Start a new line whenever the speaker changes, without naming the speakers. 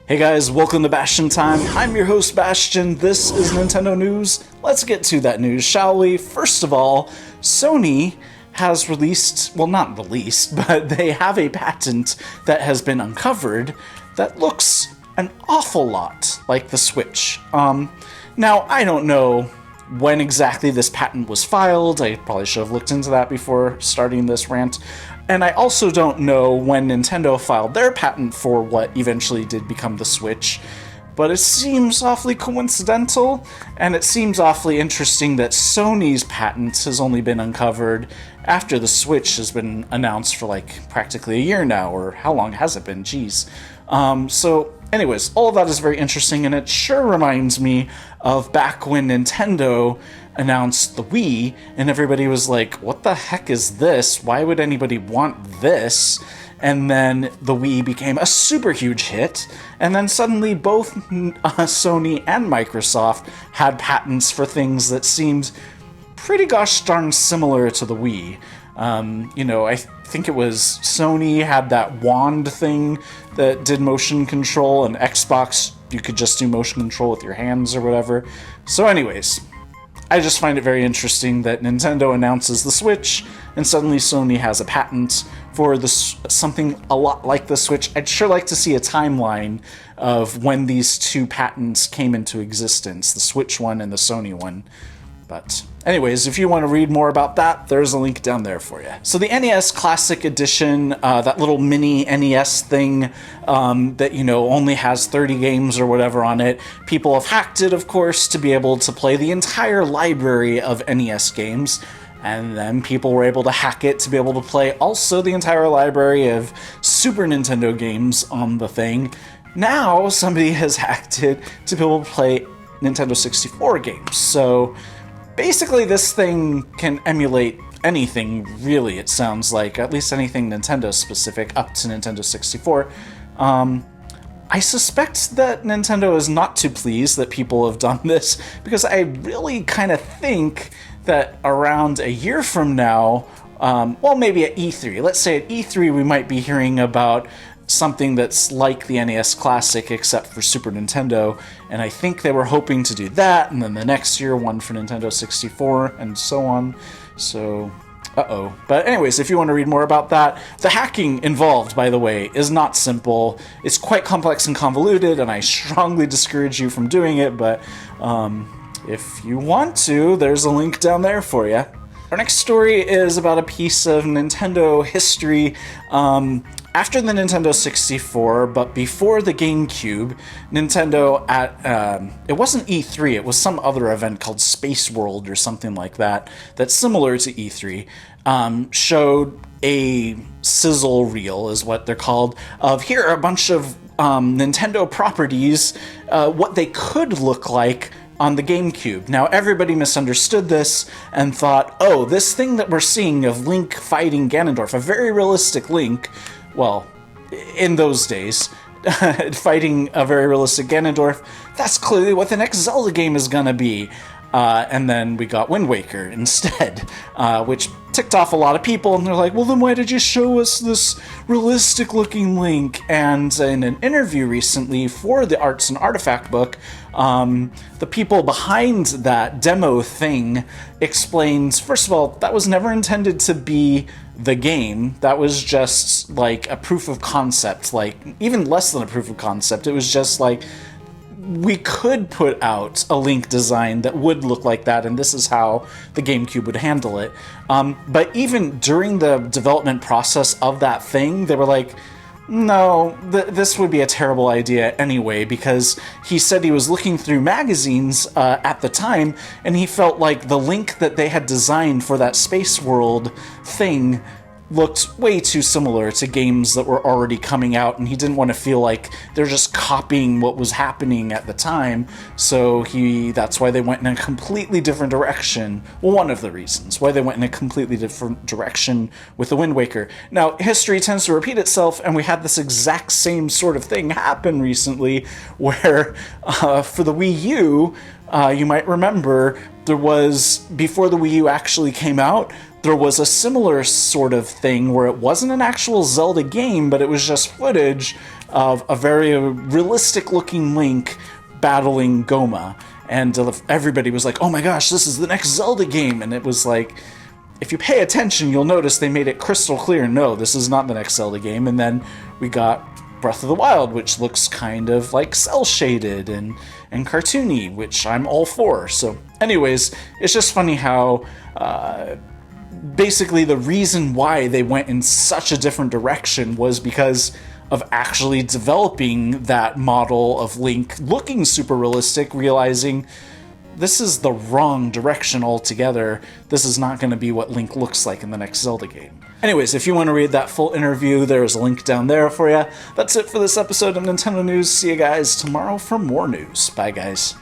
Hey guys, welcome to Bastion Time. I'm your host Bastion. This is Nintendo News. Let's get to that news, shall we? First of all, Sony has released, well not released, but they have a patent that has been uncovered that looks an awful lot like the Switch. Now, I don't know when exactly this patent was filed. I probably should have looked into that before starting this rant. And I also don't know when Nintendo filed their patent for what eventually did become the Switch, but it seems awfully coincidental, and it seems awfully interesting that Sony's patent has only been uncovered after the Switch has been announced for like practically a year now, or how long has it been? Jeez. So anyways, all of that is very interesting, and it sure reminds me of back when Nintendo announced the Wii, and everybody was like, what the heck is this? Why would anybody want this? And then the Wii became a super huge hit, and then suddenly both Sony and Microsoft had patents for things that seemed pretty gosh darn similar to the Wii. I think it was Sony had that wand thing that did motion control, and Xbox, you could just do motion control with your hands or whatever. So anyways, I just find it very interesting that Nintendo announces the Switch, and suddenly Sony has a patent for something a lot like the Switch. I'd sure like to see a timeline of when these two patents came into existence, the Switch one and the Sony one. But anyways, if you want to read more about that, there's a link down there for you. So the NES Classic Edition, that little mini NES thing that, only has 30 games or whatever on it, people have hacked it, of course, to be able to play the entire library of NES games. And then people were able to hack it to be able to play also the entire library of Super Nintendo games on the thing. Now somebody has hacked it to be able to play Nintendo 64 games. So basically, this thing can emulate anything, really, it sounds like. At least anything Nintendo-specific up to Nintendo 64. I suspect that Nintendo is not too pleased that people have done this, because I really kind of think that around a year from now, maybe at E3, let's say at E3 we might be hearing about something that's like the NES Classic except for Super Nintendo, and I think they were hoping to do that, and then the next year one for Nintendo 64, and so on. So, But anyways, if you want to read more about that, the hacking involved, by the way, is not simple. It's quite complex and convoluted, and I strongly discourage you from doing it, but if you want to, there's a link down there for you. Our next story is about a piece of Nintendo history. After the Nintendo 64, but before the GameCube, Nintendo it wasn't E3, it was some other event called SPACEWORLD or something like that, that's similar to E3, showed a sizzle reel, is what they're called, of here are a bunch of Nintendo properties, what they could look like on the GameCube. Now, everybody misunderstood this and thought, oh, this thing that we're seeing of Link fighting Ganondorf, a very realistic Link, well, in those days, fighting a very realistic Ganondorf, that's clearly what the next Zelda game is gonna be. And then we got Wind Waker instead, which ticked off a lot of people, and they're like, well, then why did you show us this realistic-looking Link? And in an interview recently for the Arts and Artifact book, the people behind that demo thing explains, first of all, that was never intended to be the game. That was just like a proof of concept, like even less than a proof of concept. It was just like, we could put out a Link design that would look like that, and this is how the GameCube would handle it. But even during the development process of that thing, they were like, no, this would be a terrible idea anyway, because he said he was looking through magazines at the time, and he felt like the Link that they had designed for that SPACEWORLD thing looked way too similar to games that were already coming out, and he didn't want to feel like they're just copying what was happening at the time, so that's why they went in a completely different direction. Well, one of the reasons why they went in a completely different direction with the Wind Waker. Now, history tends to repeat itself, and we had this exact same sort of thing happen recently, where for the Wii U, you might remember, there was, before the Wii U actually came out, there was a similar sort of thing where it wasn't an actual Zelda game, but it was just footage of a very realistic looking Link battling Goma. And everybody was like, oh my gosh, this is the next Zelda game. And it was like, if you pay attention, you'll notice they made it crystal clear, no, this is not the next Zelda game. And then we got Breath of the Wild, which looks kind of like cel-shaded and cartoony, which I'm all for. So anyways, it's just funny how basically the reason why they went in such a different direction was because of actually developing that model of Link looking super realistic, realizing this is the wrong direction altogether. This is not going to be what Link looks like in the next Zelda game. Anyways, if you want to read that full interview, there's a link down there for you. That's it for this episode of Nintendo News. See you guys tomorrow for more news. Bye, guys.